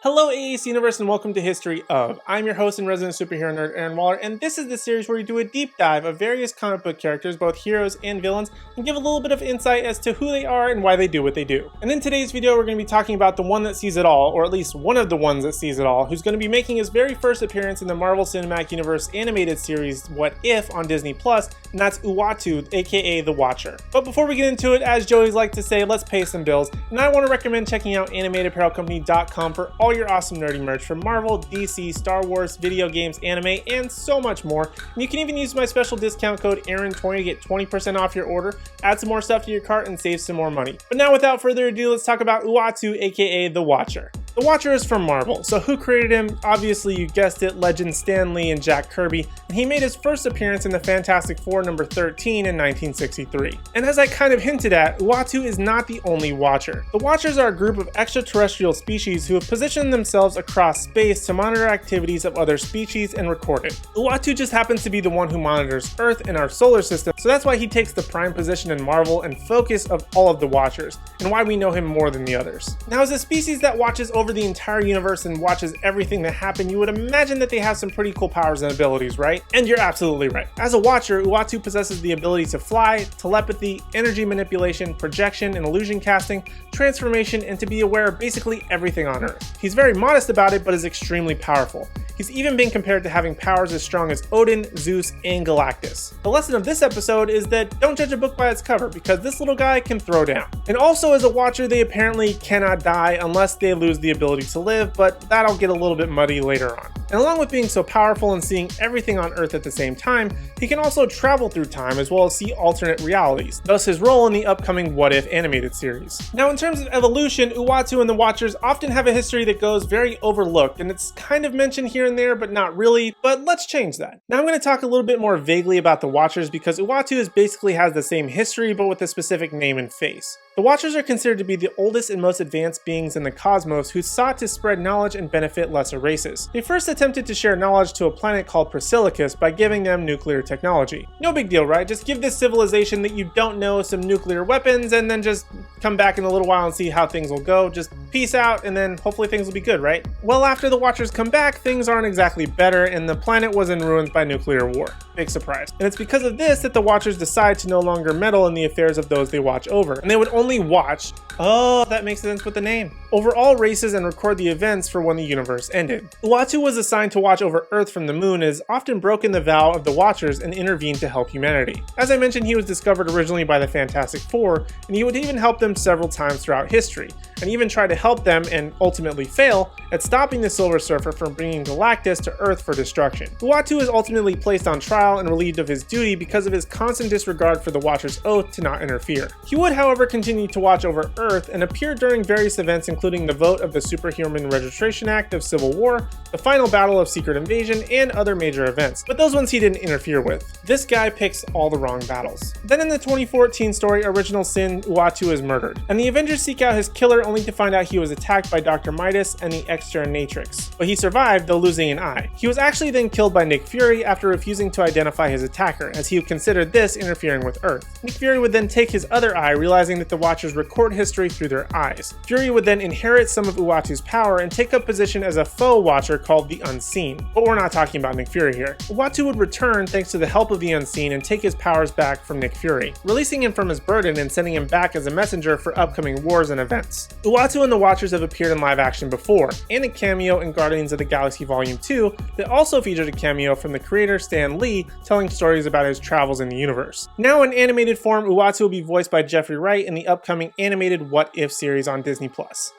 Hello AAC Universe and welcome to History of. I'm your host and resident superhero nerd Aaron Waller, and this is the series where we do a deep dive of various comic book characters, both heroes and villains, and give a little bit of insight as to who they are and why they do what they do. And in today's video we're going to be talking about the one that sees it all, or at least one of the ones that sees it all, who's going to be making his very first appearance in the Marvel Cinematic Universe animated series What If on Disney+, and that's Uatu, aka the Watcher. But before we get into it, as Joey's like to say, let's pay some bills, and I want to recommend checking out animatedapparelcompany.com for all your awesome nerdy merch from Marvel, DC, Star Wars, video games, anime, and so much more. And you can even use my special discount code Aaron20 to get 20% off your order, add some more stuff to your cart, and save some more money. But now without further ado, let's talk about Uatu, aka the Watcher. The Watcher is from Marvel, so who created him? Obviously, you guessed it, legends Stan Lee and Jack Kirby, and he made his first appearance in the Fantastic Four number 13 in 1963. And as I kind of hinted at, Uatu is not the only Watcher. The Watchers are a group of extraterrestrial species who have positioned themselves across space to monitor activities of other species and record it. Uatu just happens to be the one who monitors Earth and our solar system, so that's why he takes the prime position in Marvel and focus of all of the Watchers, and why we know him more than the others. Now, as a species that watches over the entire universe and watches everything that happens, you would imagine that they have some pretty cool powers and abilities, right? And you're absolutely right. As a Watcher, Uatu possesses the ability to fly, telepathy, energy manipulation, projection and illusion casting, transformation, and to be aware of basically everything on Earth. He's very modest about it, but is extremely powerful. He's even been compared to having powers as strong as Odin, Zeus, and Galactus. The lesson of this episode is that don't judge a book by its cover, because this little guy can throw down. And also, as a Watcher, they apparently cannot die unless they lose the ability to live, but that'll get a little bit muddy later on. And along with being so powerful and seeing everything on Earth at the same time, he can also travel through time as well as see alternate realities, thus his role in the upcoming What If animated series. Now, in terms of evolution, Uatu and the Watchers often have a history that goes very overlooked, and it's kind of mentioned here and there, but not really, but let's change that. Now I'm going to talk a little bit more vaguely about the Watchers because Uatu basically has the same history but with a specific name and face. The Watchers are considered to be the oldest and most advanced beings in the cosmos who sought to spread knowledge and benefit lesser races. They first attempted to share knowledge to a planet called Prasilicus by giving them nuclear technology. No big deal, right? Just give this civilization that you don't know some nuclear weapons and then just come back in a little while and see how things will go. Just peace out and then hopefully things will be good, right? Well, after the Watchers come back, things aren't exactly better and the planet was in ruins by nuclear war. Big surprise. And it's because of this that the Watchers decide to no longer meddle in the affairs of those they watch over, and they would only watch. Oh, that makes sense with the name. Over all races and record the events for when the universe ended. Uatu was assigned to watch over Earth from the moon and has often broken the vow of the Watchers and intervened to help humanity. As I mentioned, he was discovered originally by the Fantastic Four, and he would even help them several times throughout history, and even try to help them, and ultimately fail, at stopping the Silver Surfer from bringing Galactus to Earth for destruction. Uatu is ultimately placed on trial and relieved of his duty because of his constant disregard for the Watcher's oath to not interfere. He would, however, continue to watch over Earth and appear during various events including the vote of the Superhuman Registration Act of Civil War, the final battle of Secret Invasion, and other major events, but those ones he didn't interfere with. This guy picks all the wrong battles. Then in the 2014 story Original Sin, Uatu is murdered, and the Avengers seek out his killer only to find out he was attacked by Dr. Midas and the Exterminatrix. But he survived, though losing an eye. He was actually then killed by Nick Fury after refusing to identify his attacker, as he considered this interfering with Earth. Nick Fury would then take his other eye, realizing that the Watchers record history through their eyes. Fury would then inherit some of Uatu's power and take up position as a foe Watcher called the Unseen. But we're not talking about Nick Fury here. Uatu would return thanks to the help of the Unseen and take his powers back from Nick Fury, releasing him from his burden and sending him back as a messenger for upcoming wars and events. Uatu and the Watchers have appeared in live action before, and a cameo in Guardians of the Galaxy Volume 2 that also featured a cameo from the creator Stan Lee telling stories about his travels in the universe. Now in animated form, Uatu will be voiced by Jeffrey Wright in the upcoming animated What If series on Disney+.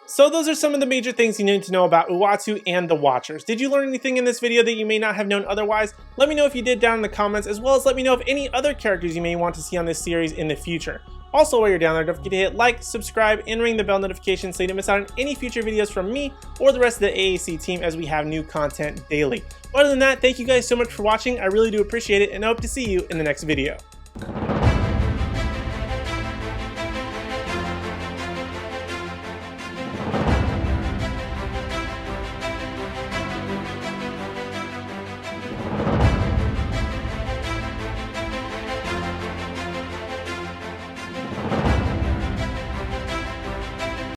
So those are some of the major things you need to know about Uatu and the Watchers. Did you learn anything in this video that you may not have known otherwise? Let me know if you did down in the comments, as well as let me know of any other characters you may want to see on this series in the future. Also, while you're down there, don't forget to hit like, subscribe, and ring the bell notification so you don't miss out on any future videos from me or the rest of the AAC team as we have new content daily. But other than that, thank you guys so much for watching. I really do appreciate it, and I hope to see you in the next video.